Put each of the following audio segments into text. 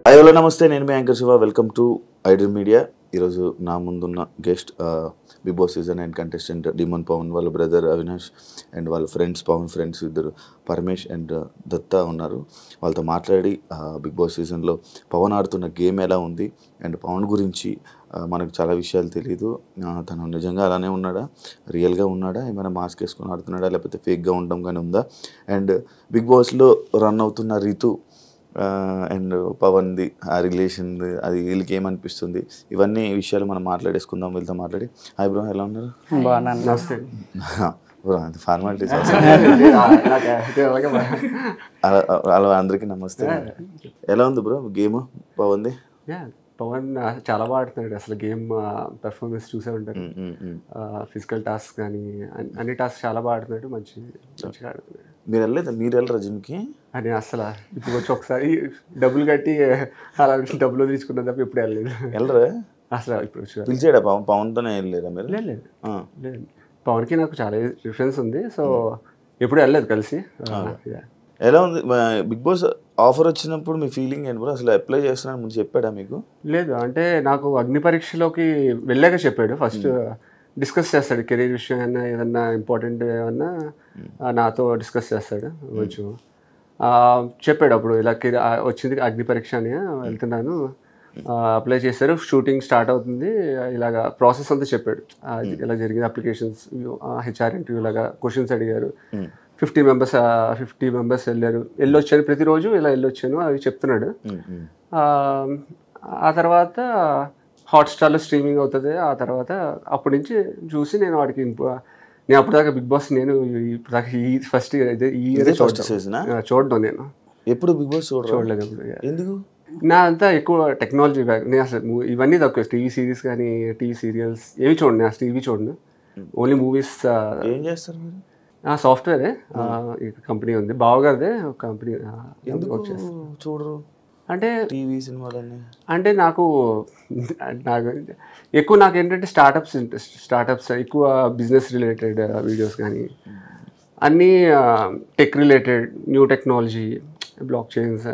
Hi hello నమస్తే, నేను మీ anchor Shiva. Welcome to iDream media. ఈరోజు నా ముందున్న guest Bigg Boss season 9 contestant demon Pavan వాళ్ళ బ్రదర్ అవినాష్ అండ్ వాళ్ళ ఫ్రెండ్స్ పవన్ ఫ్రెండ్స్ ఇద్దరు పరమేష్ అండ్ దత్తా ఉన్నారు. వాళ్ళతో మాట్లాడి బిగ్ బాస్ సీజన్లో పవన్ ఆడుతున్న గేమ్ ఎలా ఉంది అండ్ పవన్ గురించి మనకు చాలా విషయాలు తెలియదు. తను నిజంగా అలానే ఉన్నాడా, రియల్గా ఉన్నాడా, ఏమైనా మాస్క్ వేసుకొని ఆడుతున్నాడా, లేకపోతే ఫేక్గా ఉండడం కానీ ఉందా, అండ్ బిగ్ బాస్లో రన్ అవుతున్న రీతు అండ్ పవన్ది ఆ రిలేషన్ అది వీళ్ళకి ఏమనిపిస్తుంది, ఇవన్నీ విషయాలు మనం మాట్లాడేసుకుందాం వీళ్ళతో మాట్లాడి. హాయ్ బ్రో, ఎలా ఉన్నారు? నమస్తే బ్రో, అంత ఫార్మాలిటీస్ అలా అందరికీ నమస్తే. ఎలా ఉంది బ్రో గేమ్ పవన్ది? పవన్ చాలా బాగా ఆడుతున్నాడు. అసలు గేమ్ పెర్ఫార్మెన్స్ చూసే ఉంటారు. ఫిజికల్ టాస్క్ కానీ అన్ని టాస్క్ చాలా బాగా ఆడుతున్నాడు. మంచిగా ఆడుతున్నాడు. మీరు వెళ్ళరా జిమ్కి? అని అసలు ఇప్పుడు వచ్చి ఒకసారి డబ్బులు కట్టి అలా డబ్బులు తీసుకున్న తప్ప ఇప్పుడు వెళ్ళరా అసలు. ఇప్పుడు పిలిచాడా పవన్తోనే వెళ్ళలేదా మీరు? లేదు, పవన్కి నాకు చాలా డిఫరెన్స్ ఉంది. సో ఎప్పుడు వెళ్ళలేదు కలిసి. ఎలా ఉంది బిగ్ బాస్ ఆఫర్ వచ్చినప్పుడు మీ ఫీలింగ్ ఏంటి బ్రో? అసలు అప్లై చేస్తున్నాను ముందు చెప్పాడా మీకు? లేదు, అంటే నాకు అగ్ని పరీక్షలోకి వెళ్ళాక చెప్పాడు. ఫస్ట్ డిస్కస్ చేస్తాడు కెరీర్ విషయం అయినా ఏదన్నా ఇంపార్టెంట్ ఏమన్నా నాతో డిస్కస్ చేస్తాడు. కొంచెం చెప్పాడు అప్పుడు ఇలా వచ్చింది అగ్ని పరీక్ష అని, వెళ్తున్నాను, అప్లై చేశారు, షూటింగ్ స్టార్ట్ అవుతుంది, ఇలాగా ప్రాసెస్ అంతా చెప్పాడు. ఇలా జరిగింది, అప్లికేషన్స్, హెచ్ఆర్ ఇంటర్వ్యూ లాగా క్వశ్చన్స్ అడిగారు. 50 మెంబర్స్ వెళ్ళొచ్చాను, ప్రతిరోజు ఇలా వెళ్ళొచ్చాను అవి చెప్తున్నాడు. ఆ తర్వాత హాట్స్టార్లో స్ట్రీమింగ్ అవుతుంది. ఆ తర్వాత అప్పటి నుంచి చూసి నేను వాడికి నేను అప్పుడు దాకా బిగ్ బాస్ నేను ఇప్పుడు దాకా ఫస్ట్ చూడడం. నేను ఎప్పుడు బిగ్ బాస్ చూడలేదు. ఎందుకు? నా అంతా ఎక్కువ టెక్నాలజీ బ్యాక్. నేను అసలు ఇవన్నీ తక్కువ. టీవీ సిరీస్ కానీ టీవీ సీరియల్స్ ఏవి చూడండి. నేను టీవీ చూడను, ఓన్లీ మూవీస్. ఏం చేస్తారు మీరు? సాఫ్ట్వేరే కంపెనీ ఉంది, బావగారిదే కంపెనీ. చూడరు అంటే టీవీ సినిమాలన్నీ అంటే నాకు ఎక్కువ ఏంటంటే స్టార్టప్స్ ఎక్కువ బిజినెస్ రిలేటెడ్ వీడియోస్ కానీ అన్నీ tech related, new technology, blockchains,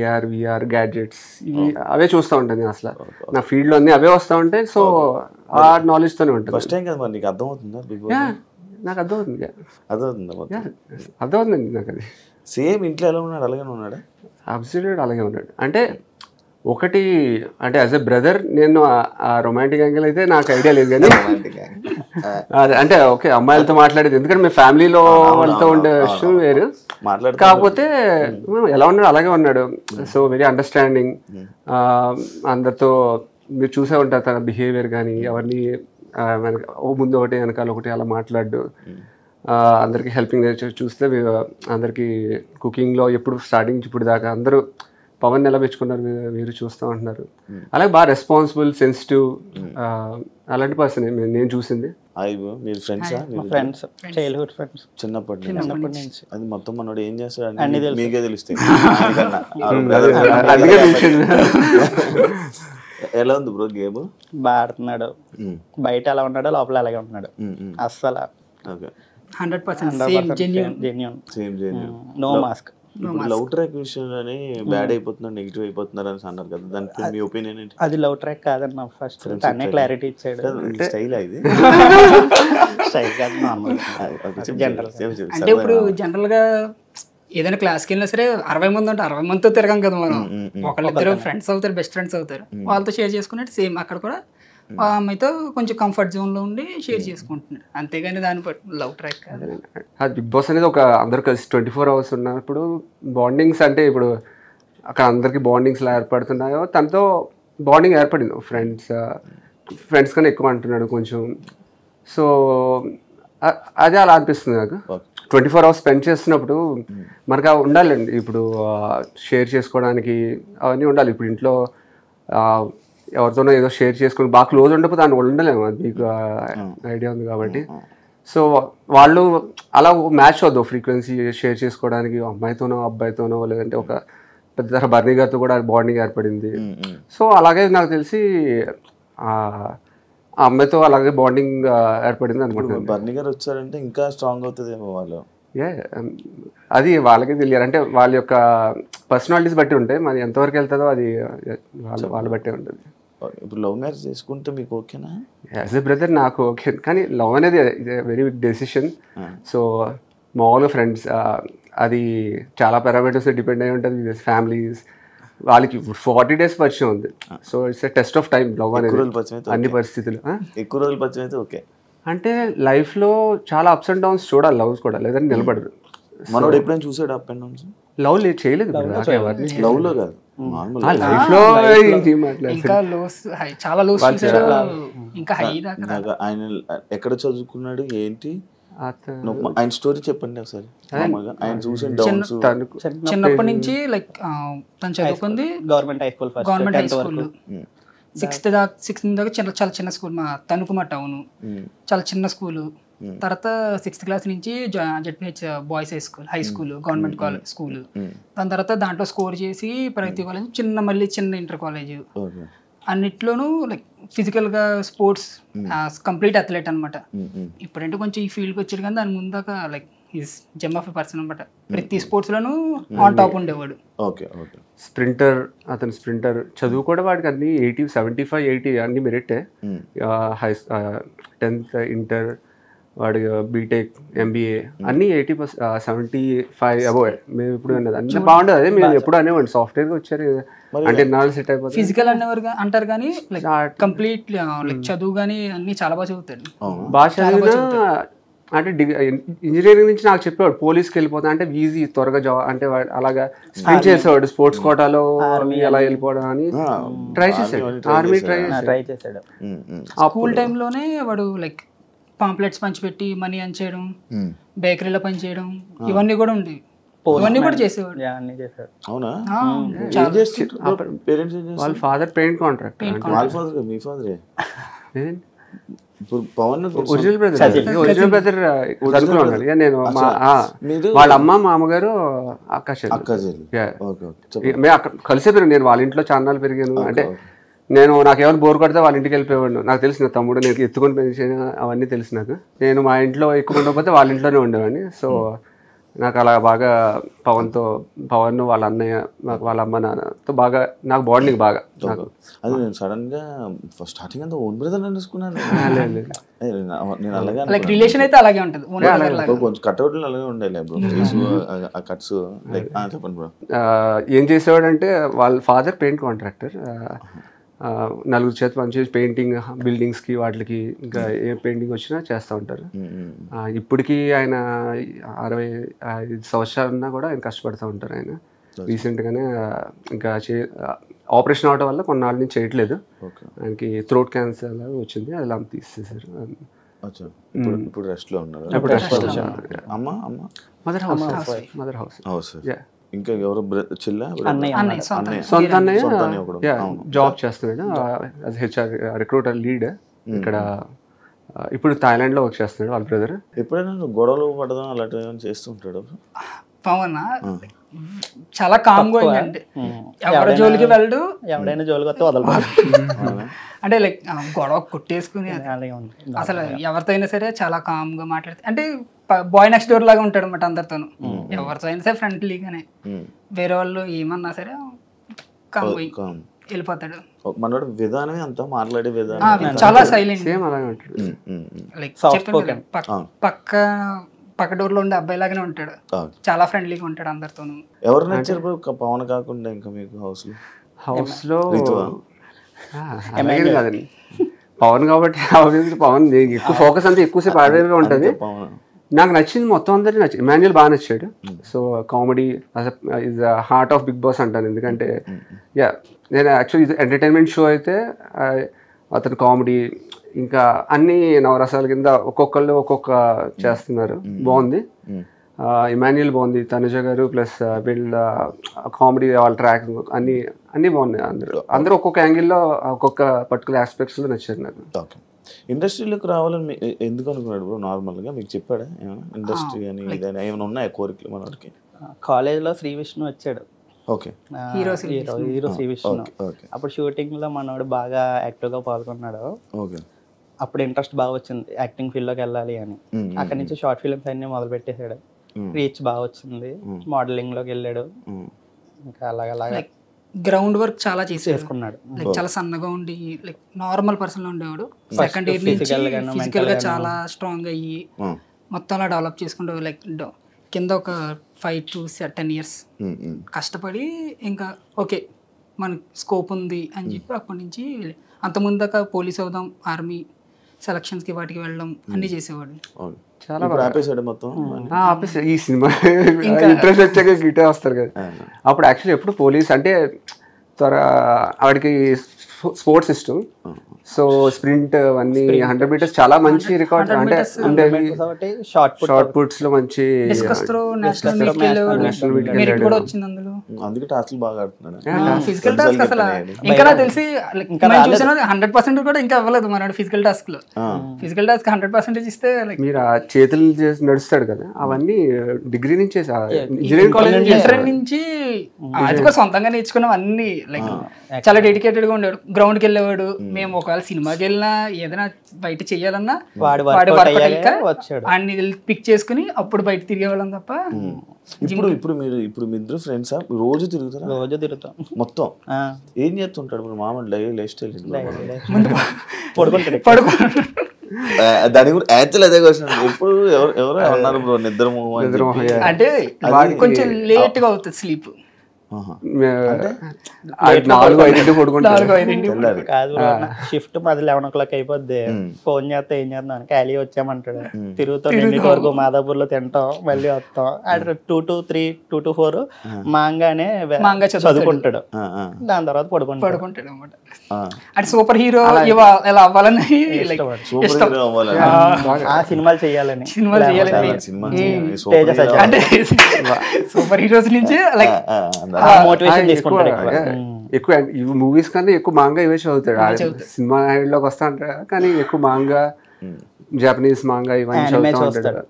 AR VR gadgets, ఇవి అవే చూస్తూ ఉంటాను నేను. అసలు నా ఫీల్డ్లో అన్నీ అవే వస్తూ ఉంటాయి. సో ఆ నాలెడ్జ్తోనే ఉంటుంది. ఫస్ట్ టైం కదా మరి నీకు అర్థమవుతుందా బిగ్ బాస్? నాకు అర్థమవుతుంది. అర్థమవుతుందండి నాకు. అది సేమ్ ఇంట్లో ఎలా ఉన్నాడు అలాగే ఉన్నాడా? అబ్సల్యూట్ అలాగే ఉన్నాడు. అంటే ఒకటి అంటే యాజ్ ఎ బ్రదర్ నేను ఆ రొమాంటిక్ యాంగిల్ అయితే నాకు ఐడియా లేదు, కానీ అంటే ఓకే అమ్మాయిలతో మాట్లాడేది, ఎందుకంటే మీ ఫ్యామిలీలో వాళ్ళతో ఉండే విషయం వేరు. కాకపోతే ఎలా ఉన్నాడు అలాగే ఉన్నాడు. So very understanding. అందరితో మీరు చూసే ఉంటారు తన బిహేవియర్ కానీ, ఎవరిని ముందు ఒకటి వెనకాల ఒకటి అలా మాట్లాడు. అందరికీ హెల్పింగ్ చూస్తే అందరికీ కుకింగ్లో ఎప్పుడు స్టార్టింగ్ ఇప్పుడు దాకా అందరూ పవన్ ఎలా మెచ్చుకున్నారు మీరు చూస్తూ ఉంటున్నారు. అలాగే బాగా రెస్పాన్సిబుల్, సెన్సిటివ్, అలాంటి పర్సన్ నేను చూసింది. చిన్నప్పటి నుంచి అది మొత్తం మనోడు ఏం చేస్తాడు మీకే తెలుస్తుంది. ఎలా ఉంది బ్రో గేమ్? బాగా ఆడుతున్నాడు. బయట ఎలా ఉన్నాడో లోపల అలాగే ఉంటున్నాడు. అస్సలు 100% genuine, no mask. Love track విషయంలోనే బ్యాడ్ అయిపోతున్నారు, నెగిటివ్ అయిపోతున్నారు అని అన్నారు కదా, దానికి మీ ఒపీనియన్ ఏంటి? అది లవ్ ట్రాక్ కాదన్న ఫస్ట్ తనే క్లారిటీ ఇచ్చాడు. స్టైల్ ఇది స్టైల్ కాదు, నార్మల్ జనరల్. అంటే ఇప్పుడు జనరల్ గా ఏదైనా క్లాస్కి వెళ్ళినా సరే 60 మంది ఉంటే 60 మందితో తిరగం కదా మనం. ఒకళ్ళిద్దరు ఫ్రెండ్స్ అవుతారు, బెస్ట్ ఫ్రెండ్స్ అవుతారు, వాళ్ళతో షేర్ చేసుకున్నట్టు సేమ్ అక్కడ కూడా ఆ అమ్మాయితో కొంచెం కంఫర్ట్ జోన్లో ఉండి షేర్ చేసుకుంటున్నాడు, అంతేగాని దాన్ని లవ్ ట్రాక్ కాదు. బిగ్ బాస్ అనేది ఒక అందరూ కలిసి 24 hours ఉన్నప్పుడు బాండింగ్స్, అంటే ఇప్పుడు అక్కడ అందరికీ బాండింగ్స్ ఎలా ఏర్పడుతున్నాయో తనతో బాండింగ్ ఏర్పడింది. ఫ్రెండ్స్ కన్నా ఎక్కువ అంటున్నాడు కొంచెం. సో అదే అలా అనిపిస్తుంది నాకు. 24 hours స్పెండ్ చేస్తున్నప్పుడు మనకు ఉండాలండి. ఇప్పుడు షేర్ చేసుకోవడానికి అవన్నీ ఉండాలి. ఇప్పుడు ఇంట్లో ఎవరితోనో ఏదో షేర్ చేసుకుని బాగా క్లోజ్ ఉండకపోతే దాన్ని ఉండలేము, అది మీకు ఐడియా ఉంది కాబట్టి. సో వాళ్ళు అలా మ్యాచ్ అవుద్దు ఫ్రీక్వెన్సీ షేర్ చేసుకోవడానికి, అమ్మాయితోనో అబ్బాయితోనో, లేదంటే ఒక పెద్ద బర్నీ గారితో కూడా బాండింగ్ ఏర్పడింది. సో అలాగే నాకు తెలిసి ఆ అమ్మాయితో అలాగే బాండింగ్ ఏర్పడింది అనుకుంటున్నాను. బర్నీ గారు వచ్చారంటే ఇంకా స్ట్రాంగ్ అవుతుందేమో వాళ్ళు. అది వాళ్ళకే తెలియాలి, అంటే వాళ్ళ యొక్క పర్సనాలిటీస్ బట్టి ఉంటాయి, మరి ఎంతవరకు వెళ్తుందో అది వాళ్ళ బట్టే ఉంటుంది. ఇప్పుడు లవ్ మ్యారేజ్ చేసుకుంటే మీకు ఓకేనా? యాజ్ ఎ బ్రదర్ నాకు ఓకే, కానీ లవ్ అనేది వెరీ బిగ్ డెసిషన్. సో మామూలుగా ఫ్రెండ్స్ అది చాలా పారామీటర్స్ డిపెండ్ అయి ఉంటుంది. ఫ్యామిలీస్ వాళ్ళకి 40 days పరిచయం ఉంది. So it's a test of time love అనేది అన్ని పరిస్థితులు. ఎక్కువ రోజులు పరిచయం అయితే ఓకే. అంటే లైఫ్లో చాలా అప్స్ అండ్ డౌన్స్ చూడాలి, లవ్స్ కూడా, లేదంటే నిలబడదు. మనోడు ఎప్పుడైనా చూసాడు అప్ అండ్ డౌన్స్? లవ్ చేయలేదు లవ్ లో కాదు, లైఫ్ లో ఇంకా లోస్ హై, చాలా లోస్ ఇంకా హై దాకా. ఆయన ఎక్కడ చదువుకున్నాడు ఏంటి, ఆయన స్టోరీ చెప్పండి ఒకసారి. ఆయన చూసిన డౌన్స్ చిన్నప్పటి నుంచి లైక్ తను చదువుకుంది గవర్నమెంట్ హై స్కూల్, 6th దాకా చాలా చిన్న స్కూల్, మా తణుకు మా టౌన్, చాలా చిన్న స్కూల్. తర్వాత 6th class నుంచి ZPH boys high school government college school. దాని తర్వాత దాంట్లో స్కోర్ చేసి ప్రగతి కాలేజ్, మళ్ళీ చిన్న ఇంటర్ కాలేజ్, అన్నిట్లోనూ లైక్ ఫిజికల్గా స్పోర్ట్స్ కంప్లీట్ అథ్లెట్ అనమాట. ఇప్పుడంటే కొంచెం ఈ ఫీల్డ్కి వచ్చాడు, కానీ దాని ముందాక like is gem of a person అనమాట. ప్రతి స్పోర్ట్స్లోనూ ఆన్ టాప్ ఉండేవాడు. స్ప్రింటర్, అతను స్ప్రింటర్. చదువు కూడా వాడికి అన్ని 80, 75, 80 అన్ని మెరిటే. 10th ఇంటర్ వాడి బీటెక్ ఎంబీఏ అన్నీ 80%, 75 అబోవ్. మేము ఇప్పుడు అన్నది అన్నీ బాగుండదు. అదే మేము ఎప్పుడు అనేవాడి సాఫ్ట్వేర్గా వచ్చారు అంటే నాలుగు సెట్ అయిపోతుంది. ఫిజికల్ అనేవారు అంటారు, కానీ కంప్లీట్ లైక్ చదువు కానీ అన్ని చాలా బాగా చదువుతాడు. బాగా చదివినా అంటే ఇంజనీరింగ్ నుంచి నాకు చెప్పేవాడు పోలీస్కి వెళ్ళిపోతా అంటే ఈజీ త్వరగా జాబ్ అంటే అలాగా స్ప్రింట్ చేసేవాడు. స్పోర్ట్స్ కోటాలో ఎలా వెళ్ళిపోవడం అని ట్రై చేశాడు, ఆర్మీ ట్రై చేశాడు. స్కూల్ టైంలోనే వాడు లైక్ పాంప్లెట్స్ పంచిపెట్టి మనీ అని చేయడం, బేకరీలో పని చేయడం, ఇవన్నీ కూడా ఉండేవి. ఇవన్నీ కూడా చేసేవాడు. వాళ్ళ father paint contractor. Original brother తణుకులో ఉన్నాడు. నేను వాళ్ళ అమ్మ మామగారు అక్క మేము అక్కడ కలిసే పెరిగాను. నేను వాళ్ళ ఇంట్లో చాన్నాళ్ళు పెరిగాను. అంటే నాకు ఎవరు బోర్ కొడితే వాళ్ళ ఇంటికి వెళ్ళిపోయాడు. నాకు తెలిసిన తమ్ముడు నేను ఎత్తుకొని పెంచాను, అవన్నీ తెలుసు నాకు. నేను మా ఇంట్లో ఎక్కువ ఉండకపోతే వాళ్ళ ఇంట్లోనే ఉండేవాడిని. సో నాకు అలా బాగా పవన్ వాళ్ళ అన్నయ్య వాళ్ళ అమ్మ నాన్నతో బాగా నాకు బాండింగ్ బాగా. అది నేను సడన్ గా స్టార్టింగ్ అంతా ఓన్ బ్రదర్ అనుకున్నాను. లైక్ రిలేషన్ అయితే అలాగే ఉంటుంది, కొంచెం కట్అవుట్లు అలాగే ఉండాలి. కట్స్ చెప్పండి బ్రో. ఏం చేసేవాడు అంటే వాళ్ళ ఫాదర్ పెయింట్ కాంట్రాక్టర్. 4 చేతి పని చేసి పెయింటింగ్ బిల్డింగ్స్కి వాటికి ఇంకా ఏ పెయింటింగ్ వచ్చినా చేస్తూ ఉంటారు. ఇప్పటికీ ఆయన 65 సంవత్సరాలు ఉన్నా కూడా ఆయన కష్టపడుతూ ఉంటారు. ఆయన రీసెంట్గానే ఇంకా ఆపరేషన్ అవడం వల్ల కొన్నాళ్ళ నుంచి చేయట్లేదు. ఆయనకి థ్రోట్ క్యాన్సర్ లాగా వచ్చింది, అది లంప్ తీసేసారు. ఇప్పుడు రెస్ట్ లో ఉన్నారు. Mother house. ఇంకా ఎవరు సొంత అన్నయ్య జాబ్ చేస్తున్నాడు యాజ్ హెచ్ఆర్ రిక్రూటర్ లీడ్ ఇక్కడ. ఇప్పుడు థాయిలాండ్ లో వర్క్ చేస్తున్నాడు వాళ్ళ బ్రదర్. ఎప్పుడైనా గొడవలు పడదాం అలాంటివి చేస్తుంటాడు పవన్. చాలా కామ్ గోయింగ్ అంటే ఎవరి జోలికి వెళ్ళడు, ఎవడైనా జోలికి వస్తే వదలదు. అంటే లైక్ గొడవ కొట్టేసుకుని అసలు ఎవరితో అయినా సరే చాలా కామ్ గా మాట్లాడితే, అంటే బాయ్ నెక్స్ట్ డోర్ లాగా ఉంటాడు అనమాట అందరితోనూ. ఎవరితో అయినా సరే ఫ్రెండ్లీగానే, వేరే వాళ్ళు ఏమన్నా సరే కామ్ వెళ్ళిపోతాడు. మనోడు విధానమే అంతా మాట్లాడే విధానం చాలా సైలెంట్, లైక్ పక్క డోర్ లో ఉండే అబ్బాయి లాగానే ఉంటాడు. చాలా ఫ్రెండ్లీగా ఉంటాడు అందరితోనూ. ఎవరు నచ్చారు పవన్ కాకుండా ఇంకా మీకు హౌస్ లో? కాదండి, పవన్ కాబట్టి పవన్ ఎక్కువ ఫోకస్ అంతా ఎక్కువసేపు ఆడేగా ఉంటుంది. నాకు నచ్చింది మొత్తం అందరికీ నచ్చింది. ఇమాన్యుయల్ బాగా నచ్చాడు. So comedy is heart of Bigg Boss అంటాను. ఎందుకంటే నేను యాక్చువల్లీ ఇది ఎంటర్టైన్మెంట్ షో అయితే అతను కామెడీ ఇంకా అన్ని నవరసాల కింద ఒక్కొక్కళ్ళు ఒక్కొక్క చేస్తున్నారు. బాగుంది. ఇమాన్యుయల్ బాగుంది, తనుజ గారు ప్లస్ వీళ్ళ కామెడీ వాళ్ళ ట్రాక్ అన్నీ బాగున్నాయి. అందరూ ఒక్కొక్క యాంగిల్లో ఒక్కొక్క పర్టికులర్ ఆస్పెక్ట్స్లో నచ్చారు నాకు. ఓకే, ఇండస్ట్రీలోకి రావాలని ఎందుకు అనుకున్నాడు బ్రో? నార్మల్గా మీకు చెప్పాడా ఏమైనా ఇండస్ట్రీ అని ఏమైనా ఉన్నాయా కోరికలు మనకి? కాలేజ్లో శ్రీ విష్ణు వచ్చాడు. Okay, hero Sri Vishnu. అప్పుడు షూటింగ్లో మనోడు బాగా యాక్టివ్గా పాల్గొన్నాడు. ఓకే, అప్పుడు ఇంట్రెస్ట్ బాగా వచ్చింది యాక్టింగ్ ఫీల్డ్లోకి వెళ్ళాలి అని. అక్కడి నుంచి షార్ట్ ఫిల్మ్స్ అన్నీ మొదలు పెట్టేశాడు. రీచ్ బాగా వచ్చింది, మోడలింగ్ లోకి వెళ్ళాడు, ఇంకా అలాగలాగా గ్రౌండ్ వర్క్ చాలా చేసుకున్నాడు. లైక్ చాలా సన్నగా ఉండి లైక్ నార్మల్ పర్సన్ లో ఉండేవాడు. సెకండ్ ఇయర్ నుంచి ఫిజికల్ గా చాలా స్ట్రాంగ్ అయ్యి మొత్తం అలా డెవలప్ చేసుకుంటూ లైక్ కింద ఒక 5 to 10 years కష్టపడి ఇంకా ఓకే మనకి స్కోప్ ఉంది అని చెప్పి అప్పటి నుంచి అంతకుముందు దాకా పోలీస్ అవుదాం, ఆర్మీ సెలక్షన్స్కి వాటికి వెళ్ళడం అన్నీ చేసేవాడు. చాలా ఆపేసాడు మొత్తం. ఆపేసాడు ఈ సినిమా ఇంట్రెస్ట్ వచ్చాక గిటే వస్తారు కదా. అప్పుడు యాక్చువల్లీ ఎప్పుడు పోలీస్ అంటే వాడికి స్పోర్ట్స్ ఇష్టం. సో స్ప్రింట్ అవన్నీ 100 meters చాలా మంచి రికార్డ్ అంటే షార్ట్ పుట్స్ లో మంచి నేషనల్ మెరిట్ కూడా వచ్చింది అందులో. అందుకే టాస్క్లు బాగా ఆడుతున్నాడు. ఫిజికల్ టాస్క్ అసలు ఇంకా నాకు తెలిసి 100% కూడా ఇంకా అవ్వలేదు మన ఫిజికల్ టాస్క్ లో. ఫిజికల్ టాస్క్ 100% ఇస్తే మీరు ఆ చేతులు చేసి నడుస్తాడు కదా, అవన్నీ డిగ్రీ నుంచి ఇంజనీరింగ్ కాలేజ్ నుంచి అది కూడా సొంతంగా నేర్చుకున్నాం అన్ని. లైక్ చాలా డెడికేటెడ్ గా ఉండేవాడు, గ్రౌండ్ కి వెళ్ళేవాడు. మేము ఒకవేళ సినిమాకి వెళ్ళినా ఏదైనా బయట చెయ్యాలన్నా అన్ని పిక్ చేసుకుని అప్పుడు బయట తిరిగేవాళ్ళం తప్ప. ఇప్పుడు మీరు మీ ఇద్దరు ఫ్రెండ్స్ రోజు తిరుగుతారా? రోజు తిరుగుతాం మొత్తం. ఏం చేస్తుంటాడు ఇప్పుడు మామూలు డైలీ లైఫ్ స్టైల్? దాని గురించి యాక్చువల్ అదే క్వశ్చన్. ఎప్పుడు ఎవరో అన్నారు బ్రో నిద్రమో అంటే కొంచెం లేట్ గా అవుతుంది స్లీప్. 4-5 పడుకుంటారు. కాదు షిఫ్ట్ మాది 11 o'clock అయిపోద్ది. ఫోన్ చేస్తే ఏం చేద్దాం, ఖాళీ వచ్చామంటాడు. తిరుగుతాం ఎన్నింటి వరకు మాదాపూర్ లో తింటాం, మళ్ళీ వస్తాం. 2 to 3, 2 to 4 మాంగానే చదువుకుంటాడు. దాని తర్వాత పడుకుంటాడు అనమాట. అంటే సూపర్ హీరో ఎలా అవ్వాలని ఆ సినిమాలు చేయాలని అంటే సూపర్ హీరోస్ నుంచి లైక్ మోటివేషన్ తీసుకుంటాడు. ఎక్కువ మూవీస్ కన్నా ఎక్కువ మాంగా ఇవే చదువుతాడు. సినిమా లోకి వస్తా అంటాడు కానీ ఎక్కువ మాంగా, జపనీస్ మాంగా ఇవన్నీ చదువుతూ ఉంటాడు.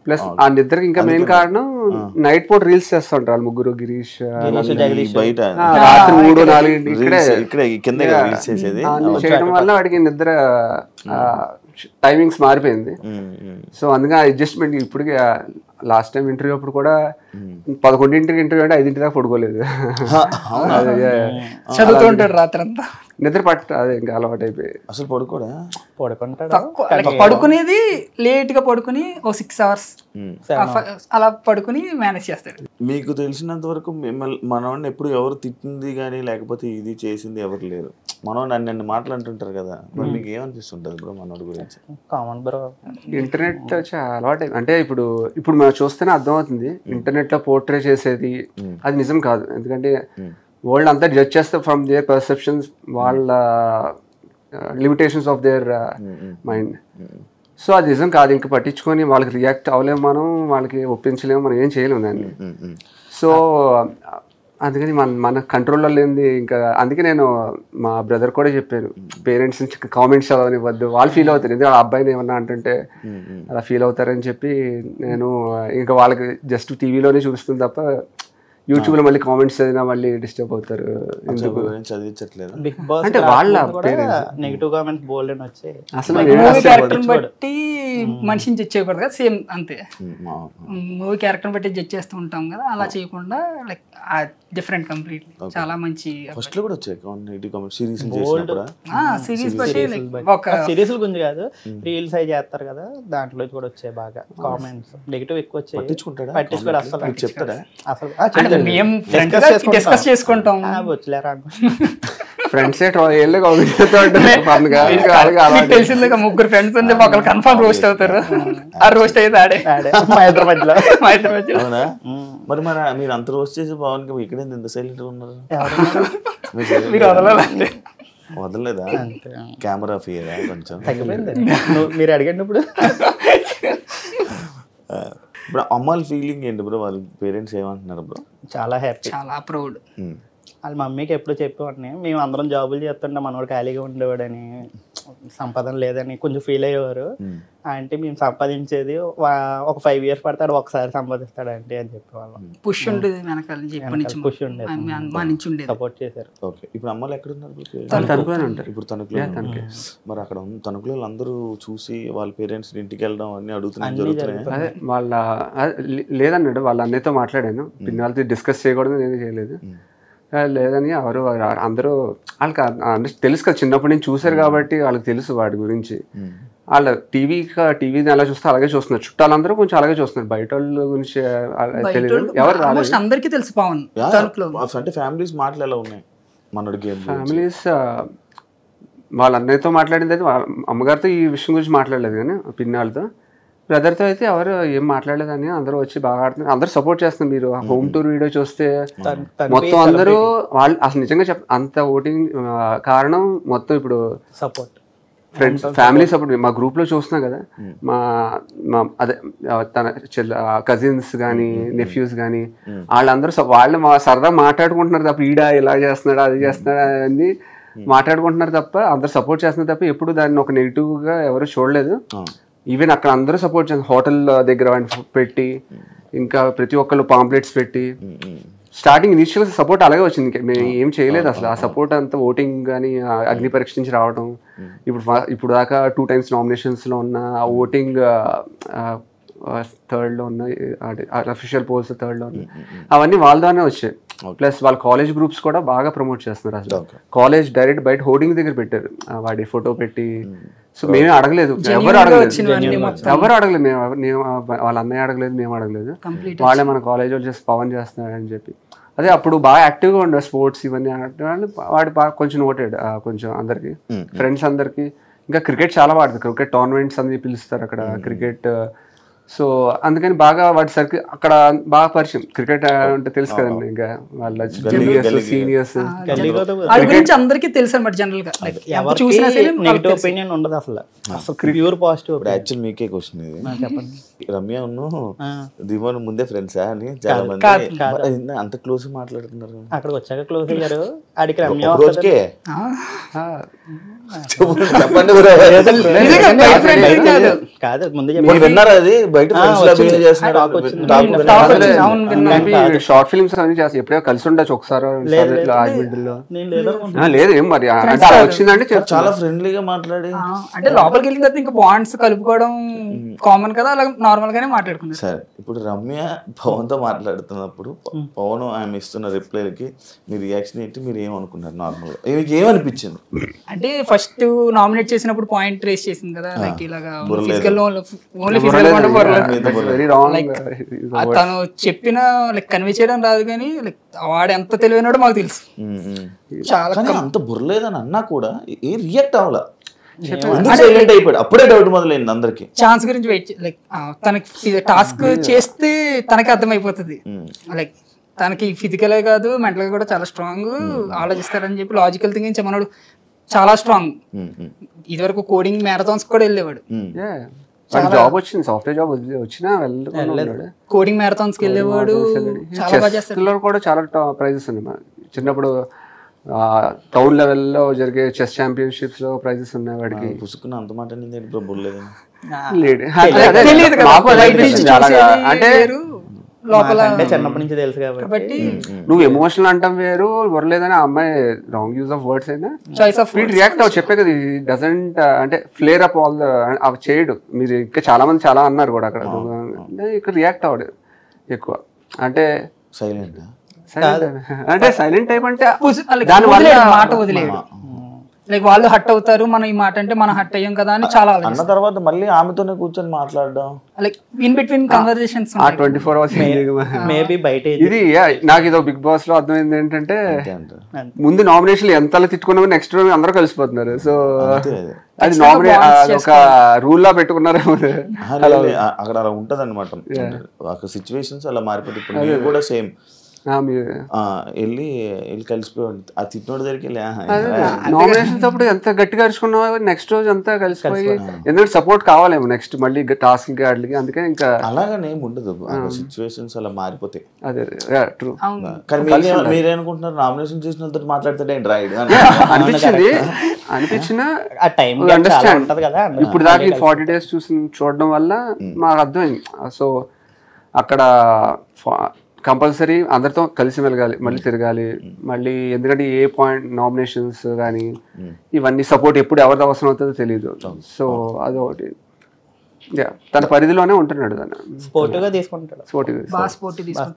ప్లస్ ఆ నిద్రకి ఇంకా మెయిన్ కారణం నైట్ పూట రీల్స్ చేస్తూ ఉంటారు వాళ్ళు ముగ్గురు. గిరీష్ రాత్రి 3-4 చేయడం వల్ల వాడికి నిద్ర టైమింగ్స్ మారిపోయింది. సో అందుకే అడ్జస్ట్మెంట్. ఇప్పటికి లాస్ట్ టైం ఇంటర్వ్యూ అప్పుడు కూడా 11 ఇంటర్వ్యూ అంటే 5 దాకా పడుకోలేదు. చదువుతూ ఉంటాడు రాత్రి అంతా, నిద్ర పట్ట అదే ఇంకా అలవాటు అయిపోయి అసలు పడుకునేది లేట్ గా పడుకుని ఓ 6 hours అలా పడుకుని మేనేజ్ చేస్తాడు. మీకు తెలిసినంత వరకు మిమ్మల్ని మనవాడిని ఎప్పుడు ఎవరు తిట్టింది కానీ లేకపోతే ఇది చేసింది ఎవరు లేరు. మనవాడు అన్ని మాటలు అంటుంటారు కదా, మరి మీకు ఏమనిపిస్తుంటది బ్రో మనవాడి గురించి? కామన్ బ్రో, ఇంటర్నెట్ చాలా అలవాటు. అంటే ఇప్పుడు మనం చూస్తేనే అర్థం అవుతుంది ఇంటర్నెట్ లో పోర్ట్రే చేసేది అది నిజం కాదు. ఎందుకంటే వరల్డ్ అంతా జడ్జ్ చేస్తే ఫ్రమ్ దేర్ పర్సెప్షన్స్, వాళ్ళ limitations of their mind. So అది నిజం కాదు. ఇంక పట్టించుకొని వాళ్ళకి రియాక్ట్ అవ్వలేము, మనం వాళ్ళకి ఒప్పించలేము, మనం ఏం చేయలేము దాన్ని. సో అందుకని మన కంట్రోల్లో లేనిది ఇంకా. అందుకే నేను మా బ్రదర్ కూడా చెప్పాను, పేరెంట్స్ నుంచి కామెంట్స్ చదవనివ్వద్దు, వాళ్ళు ఫీల్ అవుతారు. ఎందుకంటే ఆ అబ్బాయిని ఏమన్నా అంటుంటే అలా ఫీల్ అవుతారని చెప్పి నేను ఇంకా వాళ్ళకి జస్ట్ టీవీలోనే చూపిస్తుంది తప్ప యూట్యూబ్ లో మళ్ళీ కామెంట్స్ చదివినా మళ్ళీ డిస్టర్బ్ అవుతారు. బిగ్ బాస్ అంటే వాళ్ళ నెగటివ్ కామెంట్స్ బోల్డ్ అని వచ్చాయి. అసలు మూవీ క్యారెక్టర్ బట్టి మనిషిని జడ్జ్ చేయకూడదు కదా, సేమ్ అంతే. మూవీ క్యారెక్టర్ బట్టి జడ్జ్ చేస్తూ ఉంటాం కదా, అలా చేయకుండా లైక్ డిఫరెంట్ కంప్లీట్లీ. చాలా మంచి సిరీస్ గురించి కాదు, రీల్స్ అవి చేస్తారు కదా, దాంట్లో కూడా వచ్చాయి బాగా కామెంట్స్. నెగటివ్ ఎక్కువ వచ్చాయి, పట్టించుకోడు అసలు. చెప్తారా? అసలు డిస్కస్ చేసుకుంటాం. ఫ్రెండ్స్ తెలిసింది ముగ్గురు ఫ్రెండ్స్ ఉంటే ఒకళ్ళు కన్ఫర్మ్ రోస్ట్ అవుతారు. ఆ రోస్ట్ అయితే ఆడే మా ఇద్దరి మధ్యలో. మరి మీరు అంత రోస్ట్ చేసి పవన్ కి ఇక్కడ ఎంత సైలెంట్ ఉన్నారు? మీరు వదలాలండి. వదలలేదా? కెమెరా ఫియరా కొంచెం తగ్గిపోయింది మీరు అడిగినప్పుడు. ఇప్పుడు అమ్మాయిల ఫీలింగ్ ఏంటి బ్రో? వాళ్ళ పేరెంట్స్ ఏమంటున్నారు బ్రో? చాలా హ్యాపీ, చాలా ప్రౌడ్. వాళ్ళ మమ్మీకి ఎప్పుడు చెప్పేవాడిని, మేము అందరం జాబులు చేస్తుంటే మనవాడు ఖాళీగా ఉండేవాడని. సంపాదన లేదని కొంచెం ఫీల్ అయ్యేవారు. అంటే మేము సంపాదించేది ఒక 5 years పడతాడు ఒకసారి సంపాదిస్తాడు అంటే అని చెప్పేవాళ్ళం. పుష్ ఉండేది వెనకాల నుంచి ఎప్పటి నుంచి పుష్ ఉండేది, మా నుంచి ఉండేది. సపోర్ట్ చేశారు. ఓకే, ఇప్పుడు అమ్మాయిలు ఎక్కడ ఉన్నారు? తణుకులోనే ఉంటారు. ఇప్పుడు తణుకులో. మరి అక్కడ తణుకులో అందరూ చూసి వాళ్ళ పేరెంట్స్ ఇంటికి వెళ్ళడం అన్ని అడుగుతున్నాయి, జరుగుతున్నాయి. అదే వాళ్ళ లేదన్నాడు, వాళ్ళ అన్నయ్యతో మాట్లాడాను, పిన్ని వాళ్ళతో డిస్కస్ చేయకూడదు, నేను చేయలేదు. లేదని ఎవరు అందరూ వాళ్ళకి తెలుసు కదా, చిన్నప్పటి నుంచి చూసారు కాబట్టి వాళ్ళకి తెలుసు వాటి గురించి. వాళ్ళు టీవీని ఎలా చూస్తే అలాగే చూస్తున్నారు, చుట్టాలందరూ కొంచెం అలాగే చూస్తున్నారు, బయట వాళ్ళ గురించి తెలియదు. ఎవరు రాలేదు, అందరికీ తెలుసు పవన్. అంటే ఫ్యామిలీస్ మాటలు ఎలా ఉన్నాయి మనకి? ఫ్యామిలీస్ వాళ్ళ అన్నయ్యతో మాట్లాడింది అయితే అమ్మగారితో ఈ విషయం గురించి మాట్లాడలేదు, కానీ పిన్నాళ్ళతో బ్రదర్తో అయితే ఎవరు ఏం మాట్లాడలేదని అందరూ వచ్చి బాగా ఆడుతున్నారు, అందరూ సపోర్ట్ చేస్తున్నారు. మీరు హోమ్ టూర్ వీడియో చూస్తే మొత్తం అందరూ వాళ్ళు అసలు నిజంగా అంత ఓటింగ్ కారణం మొత్తం ఇప్పుడు సపోర్ట్, ఫ్రెండ్స్, ఫ్యామిలీ సపోర్ట్. మా గ్రూప్ లో చూస్తున్నాం కదా, మా అదే తన కజిన్స్ కానీ నెఫ్యూస్ కానీ వాళ్ళందరూ వాళ్ళు సరదా మాట్లాడుకుంటున్నారు తప్ప ఈడ ఇలా చేస్తున్నాడు అది చేస్తున్నాడు అని మాట్లాడుకుంటున్నారు తప్ప, అందరు సపోర్ట్ చేస్తున్నారు తప్ప ఎప్పుడు దాన్ని ఒక నెగిటివ్ గా ఎవరు చూడలేదు. ఈవెన్ అక్కడ అందరూ సపోర్ట్ చేస్తారు, హోటల్ దగ్గర పెట్టి ఇంకా ప్రతి ఒక్కళ్ళు పాంప్లెట్స్ పెట్టి స్టార్టింగ్ ఇనిషియల్ సపోర్ట్ అలాగే వచ్చింది. మేము ఏం చేయలేదు అసలు, ఆ సపోర్ట్ అంతా ఓటింగ్ కానీ అగ్ని పరీక్ష నుంచి రావడం, ఇప్పుడు దాకా 2 times నామినేషన్స్ లో ఉన్న ఆ ఓటింగ్ 3rd లో ఉన్న అఫీషియల్ పోల్స్ 3rd లో ఉన్న అవన్నీ వాళ్ళ ద్వారానే వచ్చాయి. ప్లస్ వాళ్ళ కాలేజ్ గ్రూప్స్ కూడా బాగా ప్రమోట్ చేస్తున్నారు. అసలు కాలేజ్ డైరెక్ట్ బయట హోర్డింగ్ దగ్గర పెట్టారు వాడి ఫోటో పెట్టి. సో మేమే అడగలేదు, ఎవరు అడగలేదు, నేను వాళ్ళ అన్నయ్య అడగలేదు, మేము అడగలేదు, వాళ్ళే మన కాలేజ్ వాళ్ళు చేసి పవన్ చేస్తున్నాడు అని చెప్పి. అదే అప్పుడు బాగా యాక్టివ్గా ఉండే స్పోర్ట్స్ ఇవన్నీ వాడు బాగా కొంచెం నోటెడ్, కొంచెం అందరికి ఫ్రెండ్స్ అందరికి. ఇంకా క్రికెట్ చాలా వాడుతుంది, క్రికెట్ టోర్నమెంట్స్ అన్ని పిలుస్తారు అక్కడ క్రికెట్. సో అందుకని బాగా వాటి సర్కిల్ అక్కడ బాగా పరిచయం. క్రికెట్ అంటే తెలుసు కదండి, ఇంకా వాళ్ళ జూనియర్స్ సీనియర్స్ అందరికీ తెలుసు అనమాట. జనరల్ గా నెగటివ్ ఒపీనియన్ ఉండదు అసలు, ప్యూర్ పాజిటివ్. యాక్చువల్ మీకే క్వశ్చన్ ఇది, రమ్య దిమోన్ ముందే ఫ్రెండ్సా అని చాలా మంది అంత క్లోజ్ మాట్లాడుతున్నారు. అక్కడికి వచ్చాక క్లోజ్ అయ్యారు. ఆడికి రమ్య రోజుకే చెప్పండి కాదు, ముందు విన్నారా అది బయట షార్ట్ ఫిల్మ్స్ అన్ని చేస్తారు, ఎప్పుడో కలిసి ఉండొచ్చు ఒకసారి లేదు ఏం మరి వచ్చిందంటే చాలా ఫ్రెండ్లీగా మాట్లాడి అంటే లోపలికి వెళ్ళిన తర్వాత ఇంకా బాండ్స్ కలుపుకోవడం కామన్ కదా, అలా నార్మల్ గానే మాట్లాడుకున్నారు. సరే, ఇప్పుడు రమ్య పవన్ తో మాట్లాడుతున్నప్పుడు పవన్ ఆమె ఇస్తున్న రిప్లైలకి మీ రియాక్షన్ ఏంటి? మీరు ఏమనుకున్నారు? నార్మల్ గా ఏమనిపించింది? అంటే ఫస్ట్ నామినేట్ చేసినప్పుడు పాయింట్ రేస్ చేసింది కదా, లైక్ ఇలాగా తను చెప్పిన లైక్ కన్వే చేయడం రాదు, కానీ లైక్ వాడు ఎంత తెలివైనాడో మాకు తెలుసు. చాలా అంత బుర్రలేదని అన్నా కూడా ఏ రియాక్ట్ అవ్వాలా, అయిపోయాడు. అప్పుడే డౌట్ మొదలైంది అందరికి. ఛాన్స్ గురించి వెయిట్, లైక్ తనకి టాస్క్ చేస్తే తనకి అర్థమైపోతుంది, లైక్ తనకి ఫిజికల్ కాదు మెంటల్ గా కూడా చాలా స్ట్రాంగ్ ఆలోచిస్తాడని చెప్పి లాజికల్ థింకింగ్ మనోడు చాలా స్ట్రాంగ్. ఇదివరకు కోడింగ్ మ్యారథాన్స్ కూడా వెళ్ళేవాడు, జాబ్ వచ్చింది, సాఫ్ట్వేర్ జాబ్ వచ్చినా వెళ్ళాడు, కోడింగ్ మ్యారథాన్స్ కి వెళ్ళేవాడు. చాలా కూడా చాలా ప్రైజెస్ ఉన్నాయి. చిన్నప్పుడు టౌన్ లెవెల్లో జరిగే చెస్ ఛాంపియన్షిప్స్ లో ప్రైజెస్ ఉన్నాయి వాడికి. పుసుకున్న అంత మాట అంటే లోపల చిన్నప్పటి నుంచి తెలుసు కాబట్టి నువ్వు ఎమోషనల్ అంటాం వేరు, వరలేదని ఆ అమ్మాయి రాంగ్ యూజ్ ఆఫ్ వర్డ్స్ అయినా రియాక్ట్ అవ్వ చెప్పే కదా, డజంట్ అంటే ఫ్లేర్ అప్ ఆల్ అవి చేయడు. మీరు ఇంకా చాలా మంది చాలా అన్నారు కూడా అక్కడ, ఇక్కడ రియాక్ట్ అవ్వడు ఎక్కువ. అంటే సైలెంట్ అంటే సైలెంట్ టైప్ అంటే దాని వల్ల మాట వదిలేడు, లైక్ వాళ్ళు హట్ అవుతారు, మనం ఈ మాట అంటే మనం హట్ అయ్యాం కదా అని చాలా అన్న తర్వాత మళ్ళీ ఆమెతోనే కూర్చొని మాట్లాడడం, like in between conversations 24 hours maybe బయట. ఇది నాకు ఇదో బిగ్ బాస్ లో అర్థమైంది ఏంటంటే, ముందు నామినేషన్ ఎంతలా తిట్టుకున్నా నెక్స్ట్ రోజు అందరూ కలిసిపోతున్నారు. సో అది ఒక రూల్ లా పెట్టుకున్నారు అక్కడ అలా ఉంటది అనమాట, సిచ్యువేషన్స్ అలా మారిపోతుంది. ఇప్పుడు కూడా సేమ్ వెళ్ళి కలిసిపోయి ఆ తిట్టినోడి దగ్గరికి వెళ్ళి నామినేషన్స్ అప్పుడు ఎంత గట్టిగా అరుచుకున్నావు, నెక్స్ట్ రోజు అంతా కలిసిపోయి, ఎందుకంటే సపోర్ట్ కావాలేమో నెక్స్ట్ మళ్ళీ టాస్క్ కి వాటికి, అందుకే ఇంకా అలాగనే ఏమి ఉండదు, సిచ్యువేషన్స్ అలా మారిపోతాయి. అదే ట్రూ. కానీ మీరేనుకుంటున్నారు నామినేషన్ చేసిన వాళ్ళతో మాట్లాడతాడే రైడ్ అనిపించిన ఆ టైం ఉంటది కదా. ఇప్పుడు దాకా 40 days చూడడం వల్ల మాకు అర్థమైంది. సో అక్కడ కంపల్సరీ అందరితో కలిసి మెలగాలి, మళ్ళీ తిరగాలి మళ్ళీ, ఎందుకంటే ఏ పాయింట్ నామినేషన్స్ కానీ ఇవన్నీ సపోర్ట్ ఎప్పుడు ఎవరిది అవసరం అవుతుందో తెలియదు. సో అదొకటి తన పరిధిలోనే ఉంటున్నాడు, తను స్పోర్టివ్గా తీసుకుంటాడు. స్పోర్టివ్